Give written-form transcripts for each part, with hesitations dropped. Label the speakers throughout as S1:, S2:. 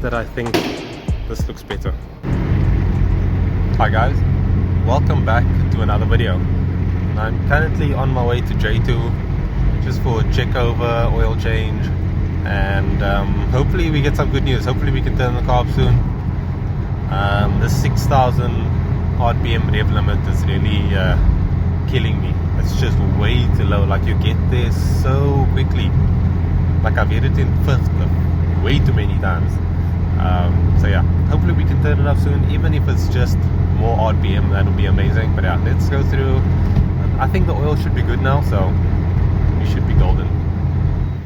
S1: that I think this looks better. Hi guys, welcome back to another video. I'm currently on my way to J2 just for a check over, oil change, and hopefully we get some good news. Hopefully we can turn the car up soon. The 6,000 RPM rev limit is really killing me. It's just way too low. Like, you get there so quickly. Like, I've hit it in fifth way too many times. So yeah, hopefully we can turn it up soon, even if it's just more RPM. That would be amazing. But yeah, let's go through. I think the oil should be good now, so we should be golden.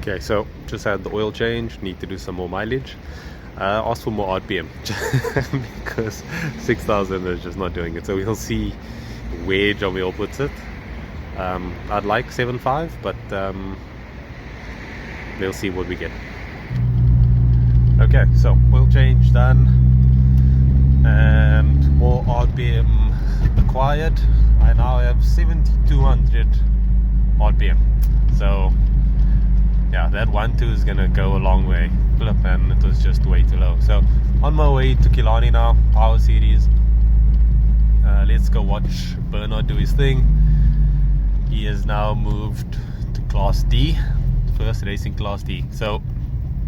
S1: Okay, so just had the oil change, need to do some more mileage. Ask for more RPM because 6,000 is just not doing it. So we'll see where Jamil puts it. I'd like 7.5, but we'll see what we get. Okay, so oil change done and more RPM acquired. I now have 7,200 RPM. So yeah, that 1.2 is gonna go a long way. Flip, and it was just way too low. So on my way to Killarney now, power series. Let's go watch Bernard do his thing. He has now moved to Class D, first racing Class D. So,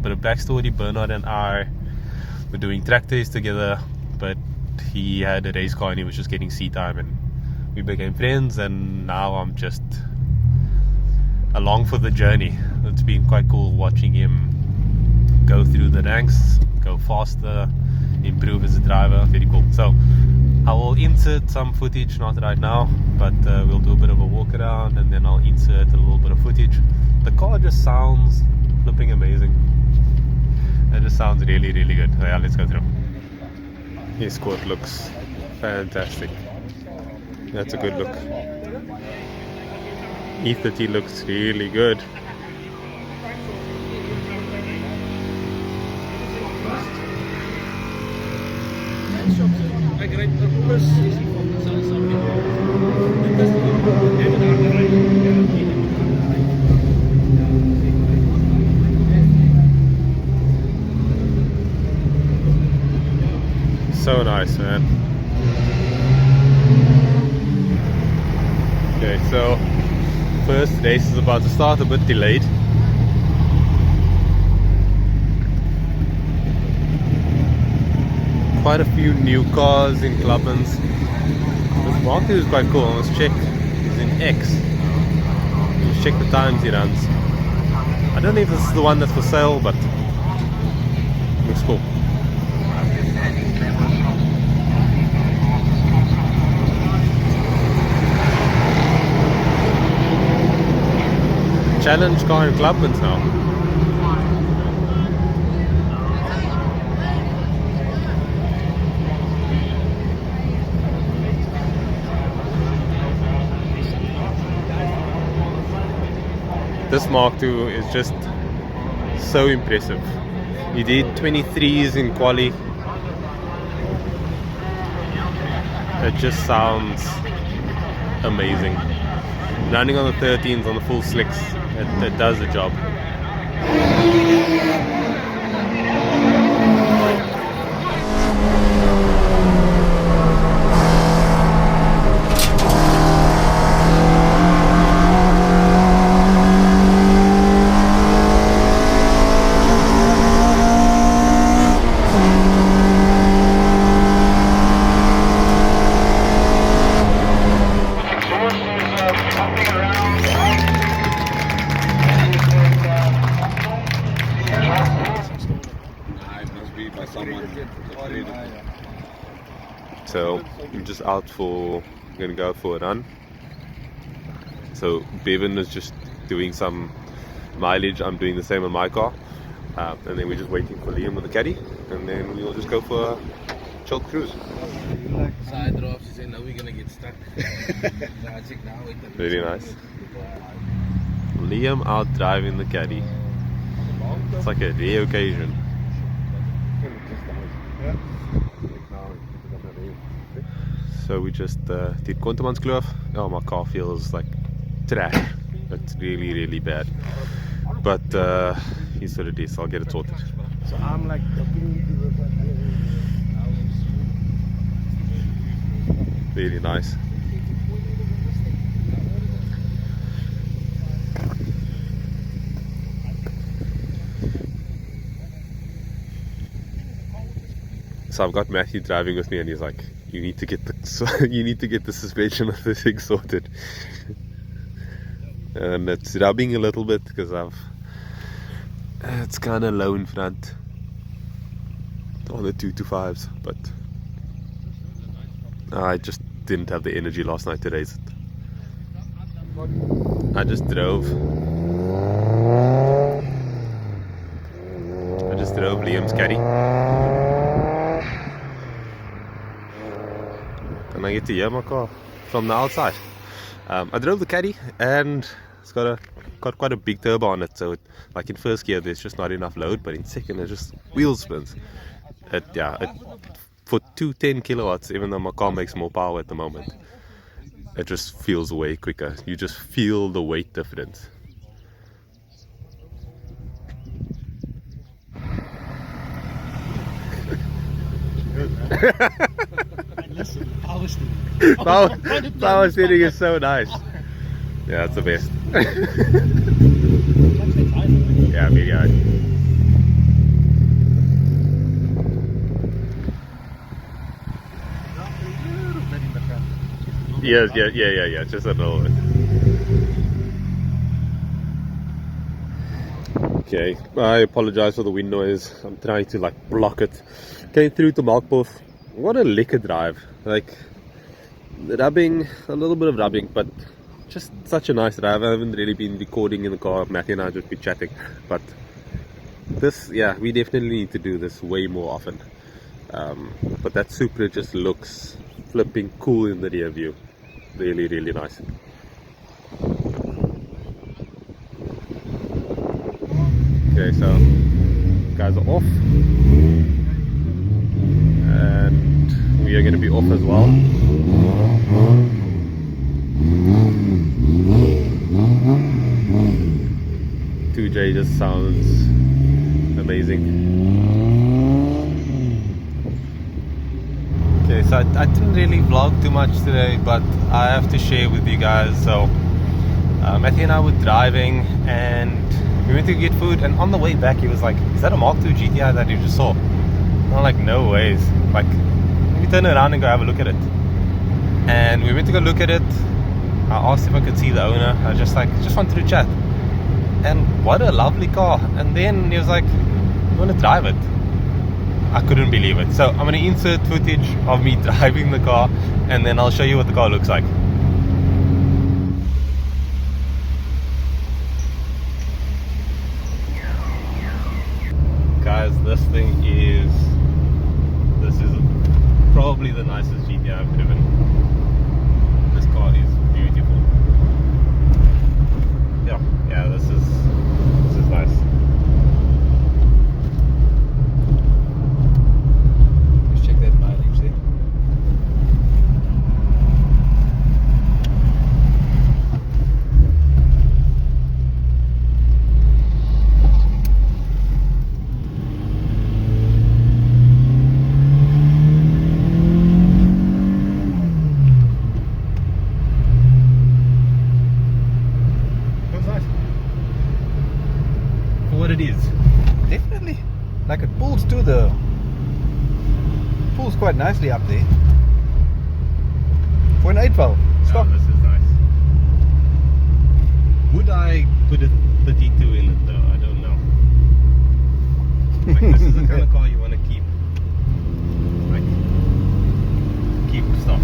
S1: bit of backstory: Bernard and I were doing track days together, but he had a race car and he was just getting seat time, and we became friends. And now I'm just along for the journey. It's been quite cool watching him go through the ranks, go faster, improve as a driver. Very cool. So I will insert some footage, not right now, but we'll do a bit of a walk around and then I'll insert a little bit of footage. The car just sounds flipping amazing. It just sounds really, really good. So yeah, let's go through. His quad looks fantastic. That's a good look. E30 looks really good. So nice, man. Okay, so first race is about to start, a bit delayed. Quite a few new cars in Clublands. This Mk2 is quite cool. Let's check. He's in X. Let's check the times he runs. I don't know if this is the one that's for sale, but looks cool. Challenge car in Clublands now. This Mk2 is just so impressive. He did 23s in quali. It just sounds amazing. Running on the 13s on the full slicks, it does the job. So I'm just out for, gonna go for a run. So Bevan is just doing some mileage. I'm doing the same on my car, and then we're just waiting for Liam with the caddy, and then we'll just go for a chill cruise.
S2: Side drafts, he said, now we're gonna get stuck.
S1: Very nice. Liam out driving the caddy. It's like a rare occasion. So we just did Kontemannskloof. Oh, my car feels like trash. It's really, really bad. But here's what it is. I'll get it sorted.
S3: So I'm like talking to
S1: really nice. So I've got Matthew driving with me, and he's like, "You need to get the suspension of this thing sorted." And it's rubbing a little bit because it's kind of low in front on the 225s, but I just didn't have the energy last night to raise it. I just drove Liam's caddy, and I get to hear my car from the outside. I drove the caddy, and it's got quite a big turbo on it, so like in first gear there's just not enough load, but in second it just wheel spins. For 210 kilowatts, even though my car makes more power at the moment, it just feels way quicker. You just feel the weight difference.
S2: Listen, power steering.
S1: Power steering is so nice. Yeah, it's the best. Yeah, maybe yeah, just a little bit. Okay, I apologize for the wind noise. I'm trying to like block it. Came through to Melkbos. What a liquor drive. Like rubbing, a little bit of rubbing, but just such a nice drive. I haven't really been recording in the car. Matthew and I just been chatting, but this, yeah, we definitely need to do this way more often. But that Supra just looks flipping cool in the rear view. Really, really nice. Okay, so guys are off, and we are going to be off as well. 2J just sounds amazing. Okay, so I didn't really vlog too much today, but I have to share with you guys. So Matthew and I were driving, and we went to get food, and on the way back he was like, "Is that a Mk2 GTI that you just saw?" And I'm like, "No ways. Like, let me turn around and go have a look at it." And we went to go look at it. I asked if I could see the owner. I just wanted to chat. And what a lovely car. And then he was like, "You want to drive it?" I couldn't believe it. So I'm going to insert footage of me driving the car, and then I'll show you what the car looks like. Guys, this is probably the nicest GTI I've driven. This car is beautiful. Yeah, this is nice.
S2: Let's check that mileage there.
S1: What it is.
S2: Definitely. Like it pulls quite nicely up there. For an 8-valve. Stop.
S1: Yeah, this is nice. Would I put a 32 in it though? I don't know. Like, this is the kind of car you want to keep stock.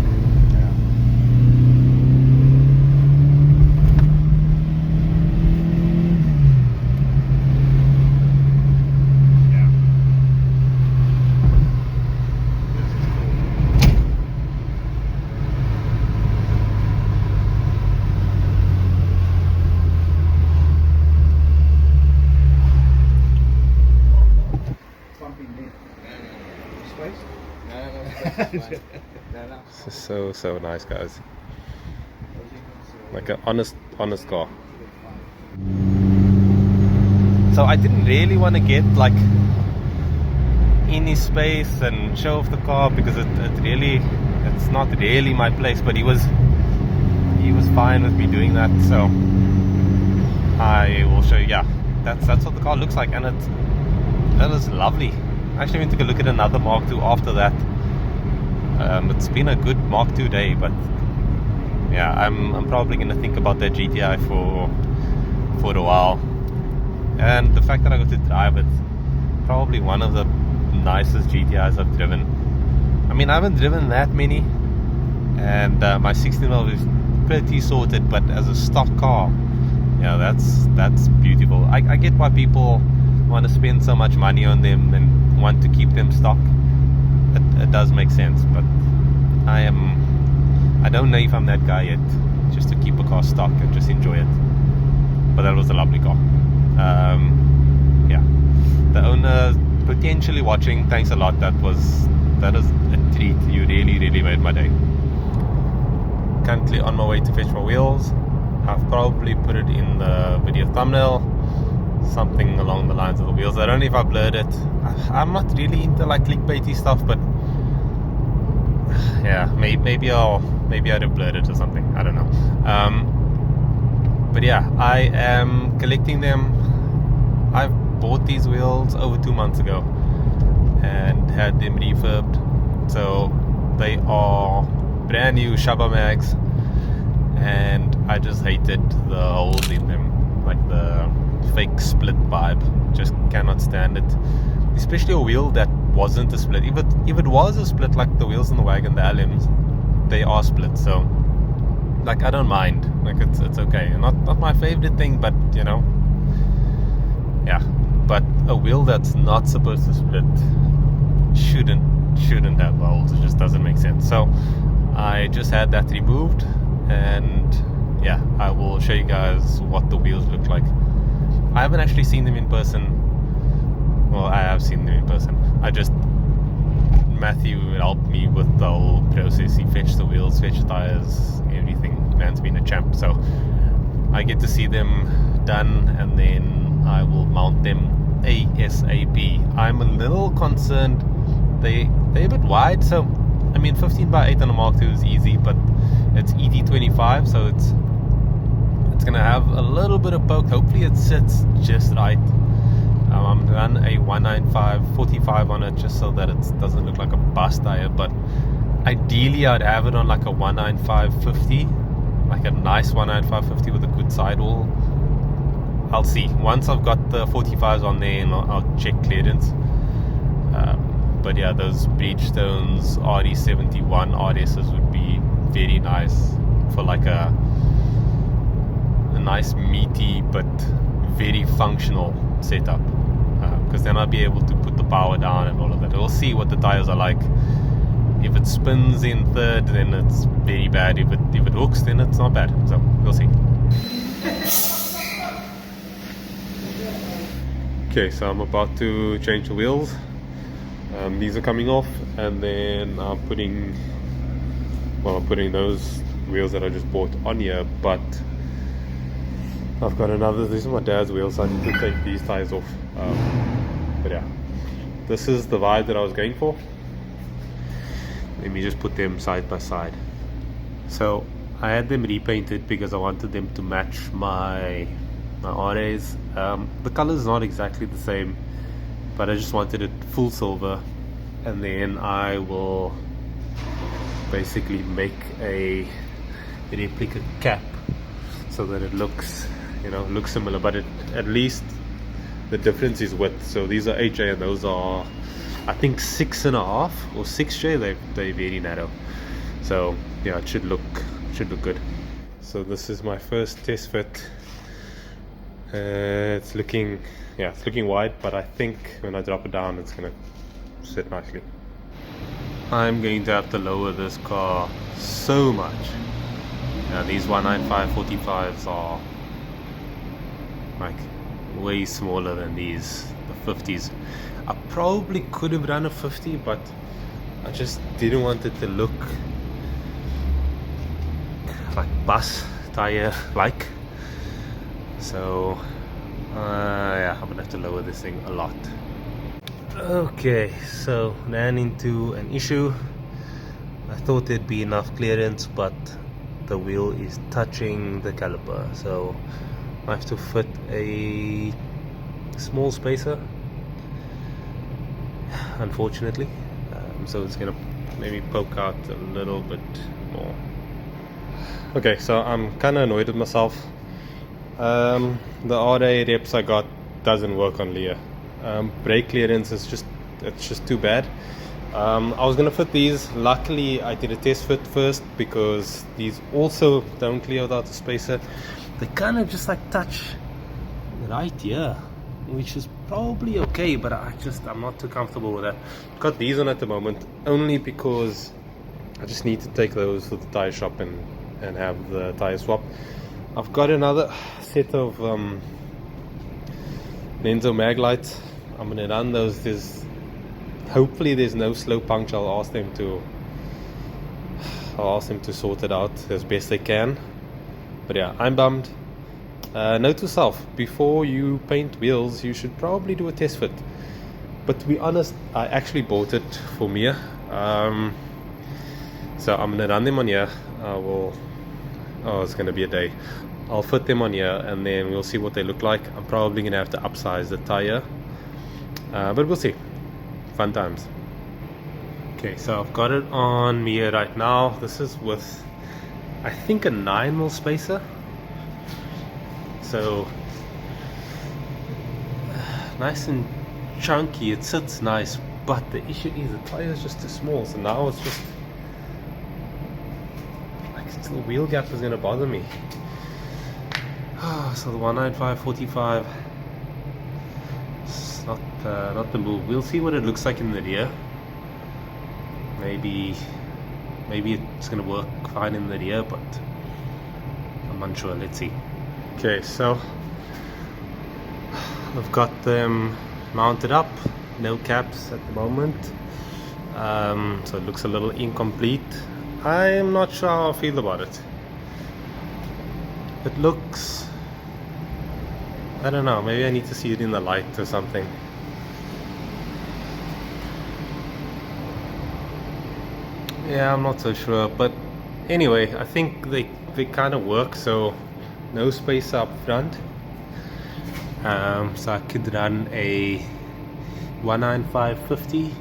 S1: So nice, guys. Like an honest car. So I didn't really want to get like in his space and show off the car, because it really it's not really my place, but he was fine with me doing that. So I will show you. Yeah, that's what the car looks like, and that is lovely. I actually went to go look at another Mark II after that. It's been a good Mark II day, but yeah, I'm probably gonna think about that GTI for a while. And the fact that I got to drive it, probably one of the nicest GTIs I've driven. I mean, I haven't driven that many, and my 16-valve is pretty sorted, but as a stock car, yeah, that's beautiful. I get why people want to spend so much money on them and want to keep them stock. It does make sense, but I don't know if I'm that guy yet, just to keep a car stock and just enjoy it. But that was a lovely car. Yeah, the owner potentially watching, thanks a lot. That is a treat. You really made my day. Currently on my way to fetch my wheels. I've probably put it in the video thumbnail, something along the lines of the wheels. I don't know if I blurred it. I'm not really into like clickbaity stuff, but yeah, maybe I'd have blurred it or something. I don't know. But yeah, I am collecting them. I bought these wheels over 2 months ago and had them refurbed, so they are brand new Shabba mags, and I just hated the holes in them, like the fake split vibe. Just cannot stand it, especially a wheel that wasn't a split. If it was a split, like the wheels in the wagon, the LMs, they are split, so like I don't mind, like it's okay. Not my favorite thing, but you know, yeah. But a wheel that's not supposed to split shouldn't have holes. It just doesn't make sense. So I just had that removed, and yeah, I will show you guys what the wheels look like. I haven't actually seen them in person. Well, I have seen them in person. Matthew helped me with the whole process. He fetched the wheels, fetched the tires, everything. Man's been a champ. So I get to see them done, and then I will mount them ASAP. I'm a little concerned. They're a bit wide, so I mean 15x8 on a Mark II is easy, but it's ET25, so it's gonna have a little bit of poke. Hopefully it sits just right. I'm run a 195 45 on it just so that it doesn't look like a bus tire, but ideally I'd have it on like a 195 50, like a nice 195 50 with a good sidewall. I'll see once I've got the 45s on there, and I'll check clearance. But yeah, those Bridgestones RE71 RSs would be very nice for like a nice meaty but very functional setup, because then I'll be able to put the power down and all of that. We'll see what the tires are like. If it spins in third, then it's very bad. If it hooks, then it's not bad. So we'll see. Okay, so I'm about to change the wheels. These are coming off, and then I'm putting those wheels that I just bought on here, but I've got another. These are my dad's wheels, so I need to take these tires off. But yeah, this is the vibe that I was going for. Let me just put them side by side. So I had them repainted because I wanted them to match my RAs. The color is not exactly the same, but I just wanted it full silver, and then I will basically make a replica cap so that it looks, looks similar, but at least the difference is width. So these are 8J and those are, I think, 6.5 or 6J. They're very narrow, so yeah, it should look good. So this is my first test fit. It's looking wide, but I think when I drop it down it's gonna sit nicely. I'm going to have to lower this car so much. These 195 45s are like way smaller than these, the 50s. I probably could have run a 50, but I just didn't want it to look like bus tire like. So yeah, I'm gonna have to lower this thing a lot. Okay, so ran into an issue. I thought there'd be enough clearance, but the wheel is touching the caliper, so I have to fit a small spacer, unfortunately. So it's gonna maybe poke out a little bit more. Okay, so I'm kind of annoyed with myself. The RA reps I got doesn't work on Leah. Brake clearance is just too bad. I was gonna fit these. Luckily I did a test fit first, because these also don't clear without the spacer. They kind of just like touch right here, which is probably okay, but I'm not too comfortable with that. Got these on at the moment only because I just need to take those to the tire shop and have the tire swap. I've got another set of Lenzo mag lights. I'm gonna run those. Hopefully there's no slow puncture. I'll ask them to sort it out as best they can. But yeah, I'm bummed. Note to self, before you paint wheels, you should probably do a test fit. But to be honest, I actually bought it for Mia. So I'm gonna run them on here. It's gonna be a day. I'll fit them on here and then we'll see what they look like. I'm probably gonna have to upsize the tire, but we'll see. Fun times. Okay, so I've got it on Mia right now. This is with, I think, a 9mm spacer. So nice and chunky, it sits nice, but the issue is the tire is just too small. So now it's just like the wheel gap is gonna bother me. So the 195/45, it's not the move. We'll see what it looks like in the rear. Maybe it's gonna work fine in the rear, but I'm unsure. Let's see. Okay, so I've got them mounted up, no caps at the moment, so it looks a little incomplete. I'm not sure how I feel about it. It looks, I don't know, maybe I need to see it in the light or something. Yeah, I'm not so sure, but anyway, I think they kind of work. So no space up front, so I could run a 195/50.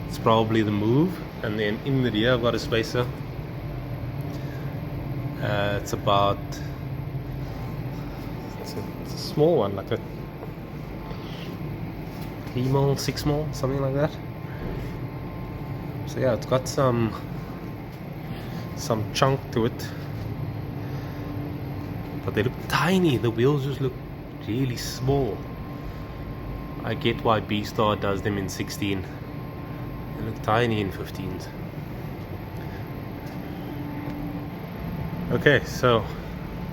S1: It's probably the move. And then in the rear I've got a spacer. It's about, it's a small one, like a 3mm, 6mm, something like that. So yeah, it's got some chunk to it, but they look tiny. The wheels just look really small. I get why B-Star does them in 16. They look tiny in 15s. Okay, so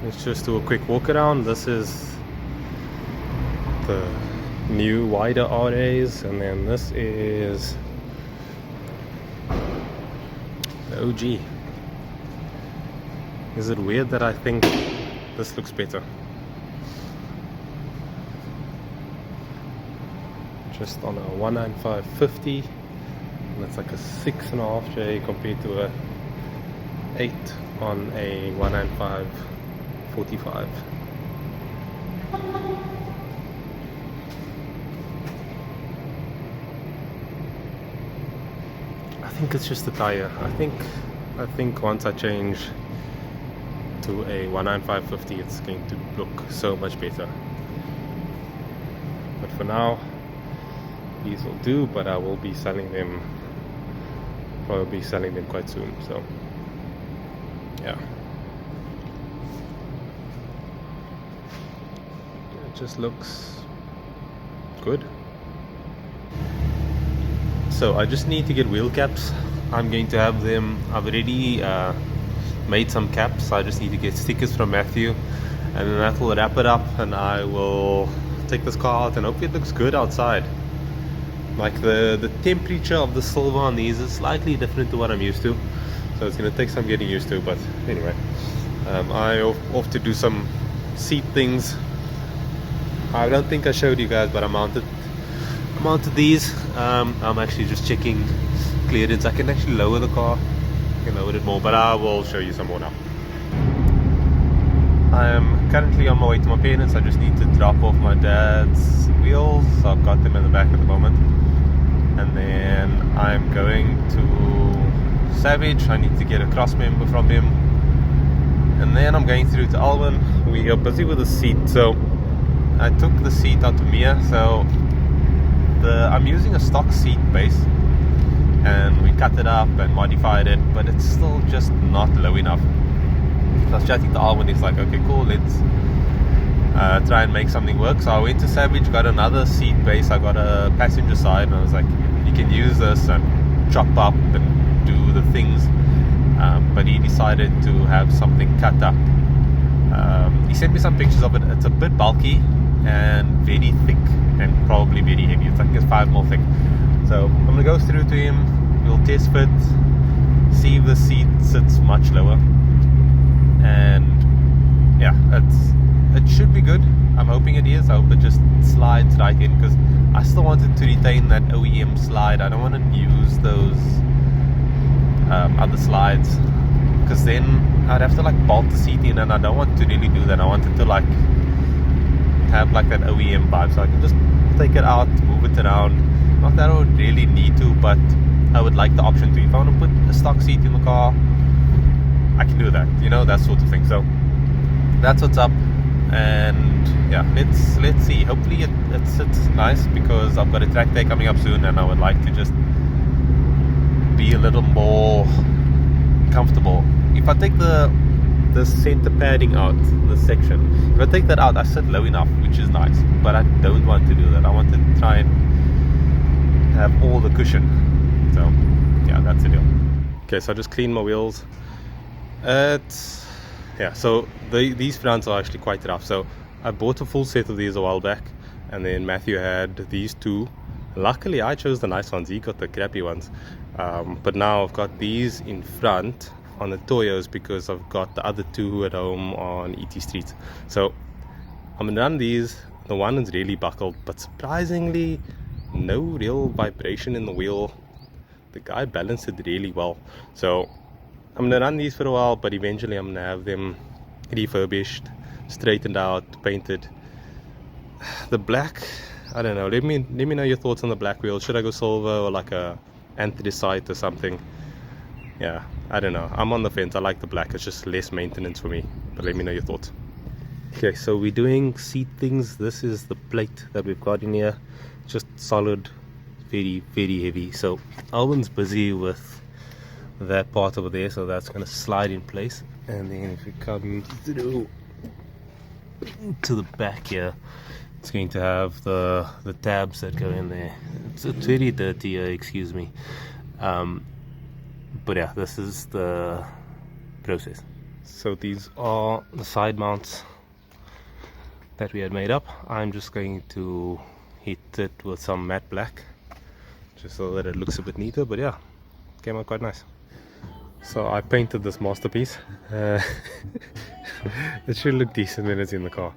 S1: let's just do a quick walk around. This is the new wider RAs, and then this is the OG. Is it weird that I think this looks better? Just on a 195/50, and that's like a 6.5J compared to a 8 on a 195/45. I think it's just the tire. I think once I change to a 195/50, it's going to look so much better. But for now, these will do. But I will be selling them. Probably selling them quite soon. So yeah, it just looks good. So I just need to get wheel caps. I'm going to have them. I've already made some caps. I just need to get stickers from Matthew, and then that will wrap it up, and I will take this car out and hopefully it looks good outside. Like the temperature of the silver on these is slightly different to what I'm used to, so it's going to take some getting used to. But anyway, I off to do some seat things. I don't think I showed you guys, but I mounted these. I'm actually just checking clearance. I can actually lower the car can lower it more, but I will show you some more now. I'm currently on my way to my parents. I just need to drop off my dad's wheels, so I've got them in the back at the moment. And then I'm going to Savage. I need to get a cross member from him. And then I'm going through to Alwyn. We are busy with the seat, so I took the seat out to Mia. So I'm using a stock seat base, and we cut it up and modified it, but it's still just not low enough. So I was chatting to Alwyn. He's like, okay, cool, let's try and make something work. So I went to Savage, got another seat base. I got a passenger side, and I was like, you can use this and chop up and do the things. But he decided to have something cut up. He sent me some pictures of it. It's a bit bulky and very thick and probably very heavy. It's like it's 5mm thick. So I'm gonna go through to him. We'll test fit, see if the seat sits much lower, and yeah, it should be good. I'm hoping it is. I hope it just slides right in, because I still wanted to retain that OEM slide. I don't want to use those other slides, because then I'd have to like bolt the seat in, and I don't want to really do that. I wanted to like have like that OEM vibe, so I can just take it out, move it around. Not that I would really need to, but I would like the option to. If I want to put a stock seat in the car, I can do that, you know, that sort of thing. So that's what's up. And yeah, let's see. Hopefully it sits nice, because I've got a track day coming up soon, and I would like to just be a little more comfortable. If I take the center padding out, the section, if I take that out, I sit low enough, which is nice, but I don't want to do that. I want to try and have all the cushion. So yeah, that's the deal. Okay, so I just cleaned my wheels. Yeah, so these fronts are actually quite rough. So I bought a full set of these a while back, and then Matthew had these two. Luckily I chose the nice ones, he got the crappy ones. But now I've got these in front on the Toyos, because I've got the other two at home on ET Streets. So I'm gonna run these. The one is really buckled, but surprisingly no real vibration in the wheel. The guy balanced it really well. So I'm gonna run these for a while, but eventually I'm gonna have them refurbished, straightened out, painted. The black, I don't know, let me know your thoughts on the black wheel. Should I go silver or like a anthracite or something? Yeah, I don't know, I'm on the fence. I like the black, it's just less maintenance for me, but let me know your thoughts. Okay, so we're doing seat things. This is the plate that we've got in here, just solid, very heavy. So Alwyn's busy with that part over there, so that's going to slide in place. And then if we come through to the back here, it's going to have the tabs that go in there. It's very dirty, excuse me. But yeah, this is the process. So these are the side mounts that we had made up. I'm just going to hit it with some matte black, just so that it looks a bit neater. But yeah, came out quite nice. So I painted this masterpiece. It should look decent when it's in the car.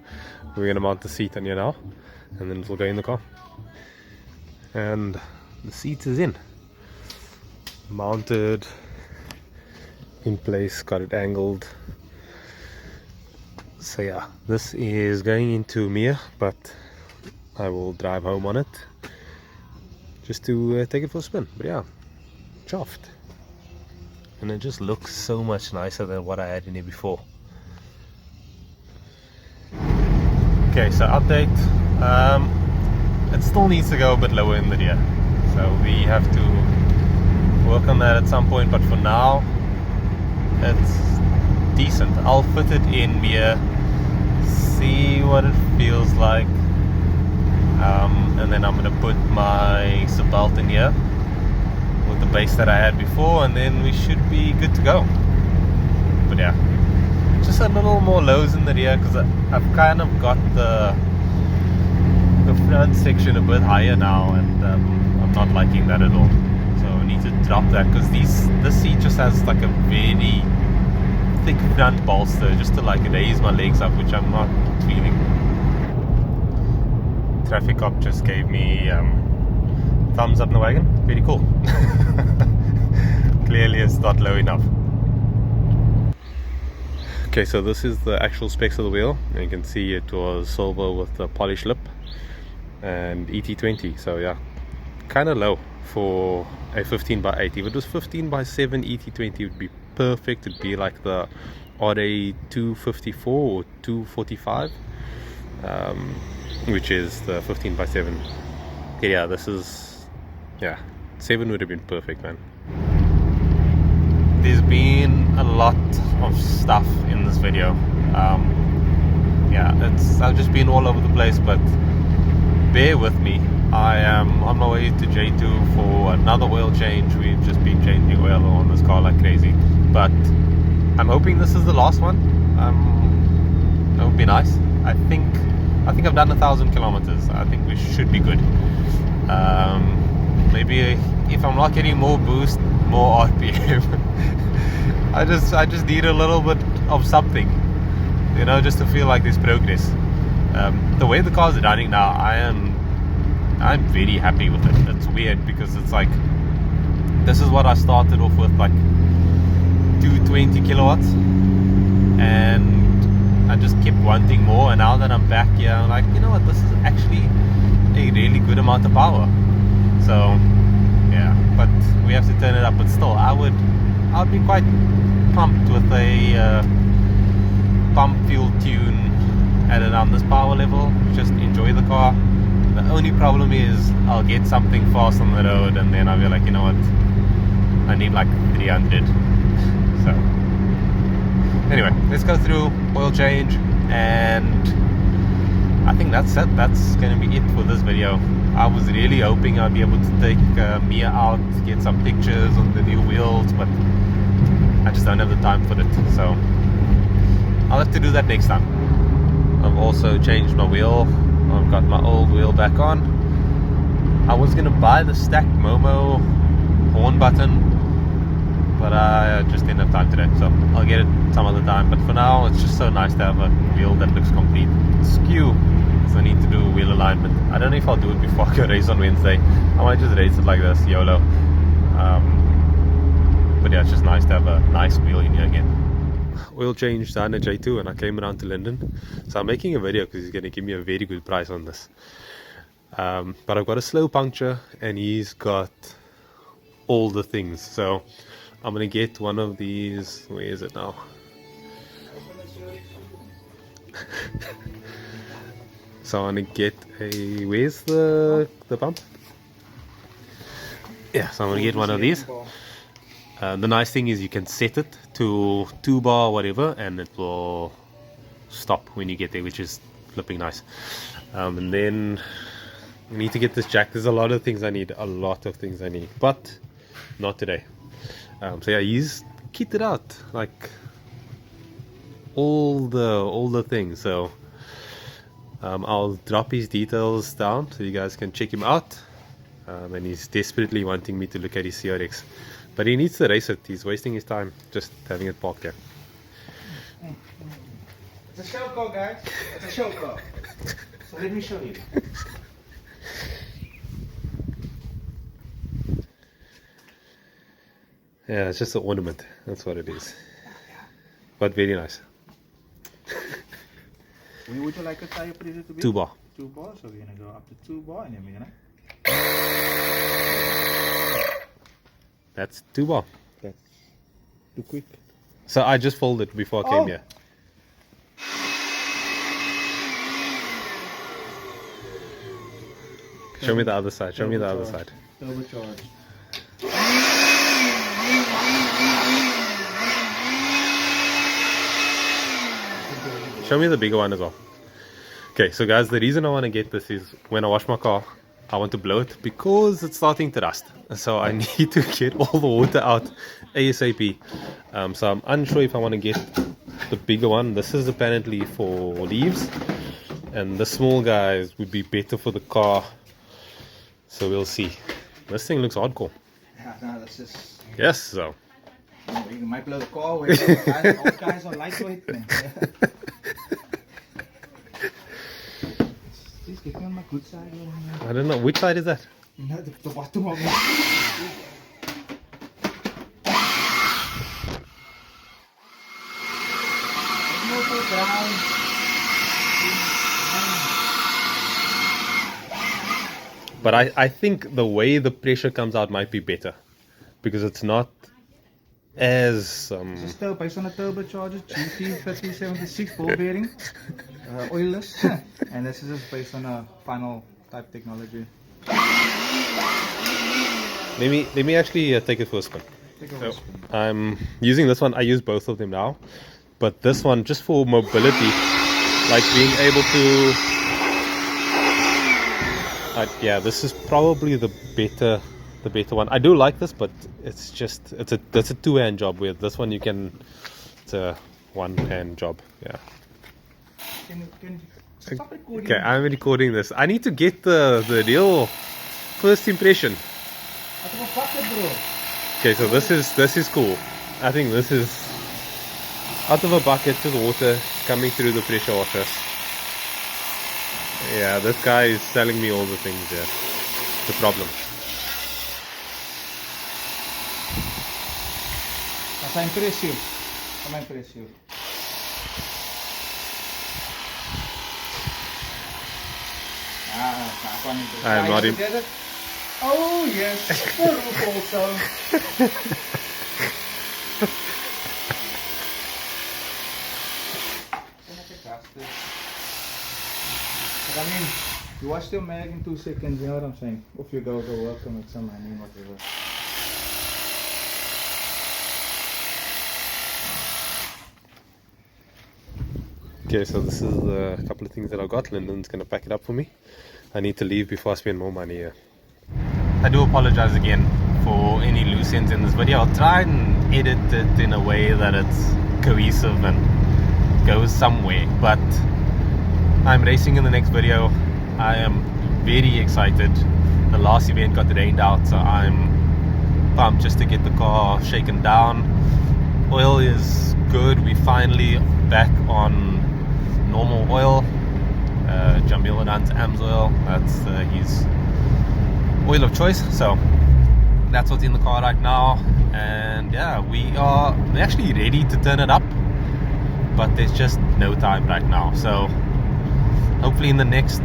S1: We're going to mount the seat on here now, and then it will go in the car. And the seat is in, mounted in place, got it angled. So yeah, this is going into Mia, but I will drive home on it just to take it for a spin. But yeah, chuffed. And it just looks so much nicer than what I had in here before. Okay, so update. It still needs to go a bit lower in the rear, so we have to work on that at some point, but for now it's decent. I'll fit it in here, see what it feels like, and then I'm gonna put my seatbelt in here with the base that I had before, and then we should be good to go. But yeah, just a little more lows in the rear, because I've kind of got the front section a bit higher now, and I'm not liking that at all. So I need to drop that, because this seat just has like a very thick front bolster just to like raise my legs up, which I'm not feeling. Traffic cop just gave me thumbs up in the wagon. Very cool. clearly it's not low enough. Okay, so this is the actual specs of the wheel, and you can see it was silver with the polished lip and ET20. So yeah, kind of low for a 15x8. If it was 15x7 ET20, it would be perfect. It'd be like the RA 254 or 245, which is the 15x7. Yeah, this is, yeah, 7 would have been perfect, man. There's been a lot of stuff in this video. Yeah, I've just been all over the place, but bear with me. I am on my way to J2 for another oil change. We've just been changing oil on this car like crazy, but I'm hoping this is the last one. That would be nice. I think I've done 1,000 kilometers. I think we should be good. Maybe if I'm not getting more boost, more RPM, I just need a little bit of something, you know, just to feel like there's progress. The way the car's running now, I'm very happy with it. It's weird because it's like, this is what I started off with, like 220 kilowatts, and I just kept wanting more, and now that I'm back here, I'm like, you know what, this is actually a really good amount of power. So yeah, but we have to turn it up. But still, I would be quite pumped with a pump fuel tune at around this power level. Just enjoy the car. The only problem is I'll get something fast on the road, and then I'll be like, you know what, I need like 300. So anyway, let's go through oil change, and I think that's it. That's going to be it for this video. I was really hoping I'd be able to take Mia out, get some pictures on the new wheels, but I just don't have the time for it. So I'll have to do that next time. I've also changed my wheel. I've got my old wheel back on. I was going to buy the stacked Momo horn button, but I just didn't have time today, so I'll get it some other time. But for now, it's just so nice to have a wheel that looks complete. Skew, so I need to do wheel alignment. I don't know if I'll do it before I go race on Wednesday. I might just race it like this, YOLO. But yeah, it's just nice to have a nice wheel in here again. Oil change done at J2, and I came around to Lindon. So I'm making a video because he's going to give me a very good price on this. But I've got a slow puncture, and he's got all the things. So I'm going to get one of these. Where is it now? So I'm going to get a, where's the pump? Yeah, so I'm going to get one of these. The nice thing is you can set it to 2 bar or whatever, and it will stop when you get there, which is flipping nice. And then I need to get this jack. There's a lot of things I need, but not today. So yeah, he's kitted out like all the things. So I'll drop his details down so you guys can check him out. And he's desperately wanting me to look at his CRX, but he needs to race it. He's wasting his time just having it parked there.
S2: It's a show car, guys. It's a show car. So let me show you.
S1: Yeah, it's just an ornament. That's what it is. But very nice.
S2: Would you like a tire pressure to be?
S1: 2 bar.
S2: 2 bar. So we're gonna go up to 2 bar, and then we're gonna.
S1: That's 2 bar.
S2: That's too quick.
S1: So I just folded before I came here. Show me the other side. Show me the other side.
S2: Turbocharged.
S1: Show me the bigger one as well. Okay, so guys, the reason I want to get this is when I wash my car, I want to blow it because it's starting to rust. So I need to get all the water out ASAP. So I'm unsure if I want to get the bigger one. This is apparently for leaves, and the small guys would be better for the car. So we'll see. This thing looks hardcore.
S2: Yeah, no, that's just.
S1: Yes, so.
S2: You might blow the car with all guys are lightweight. Please get me on my good side.
S1: I don't know, which side is that?
S2: No, the bottom of it. ground.
S1: But I think the way the pressure comes out might be better because it's not as
S2: This is still based on a turbocharger GT5076 ball bearing, oilless, and this is just based on a final type technology.
S1: let me actually take it for a spin.
S2: Take a risk.
S1: I'm using this one. I use both of them now, but this one just for mobility, like being able to. Yeah, this is probably the better one. I do like this, but it's a two-hand job. With this one, it's a one-hand job. Yeah.
S2: Can stop recording.
S1: Okay, I'm recording this. I need to get the real first impression.
S2: I think fuck it, bro.
S1: Okay, so this is cool. I think this is out of a bucket with water coming through the pressure washer. Yeah, this guy is telling me all the things here. The problem.
S2: I'm impressive. I'm impressive.
S1: I'm not in.
S2: Oh yes, full roof also. I mean, you wash your mag in 2 seconds, you know what I'm saying? Off you go work and make some money, whatever.
S1: Okay, so this is a couple of things that I've got. Lindon's going to pack it up for me. I need to leave before I spend more money here. I do apologize again for any loose ends in this video. I'll try and edit it in a way that it's cohesive and goes somewhere. But I'm racing in the next video. I am very excited. The last event got rained out, so I'm pumped just to get the car shaken down. Oil is good. We finally back on normal oil. Jamil Anand's AMS oil. That's his oil of choice. So that's what's in the car right now. And yeah, we're actually ready to turn it up, but there's just no time right now. So hopefully in the next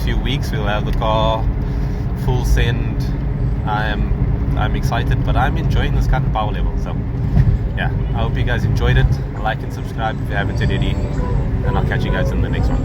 S1: few weeks we'll have the car full send. I'm excited, but I'm enjoying this kind of power level. So yeah, I hope you guys enjoyed it. Like and subscribe if you haven't already, and I'll catch you guys in the next one.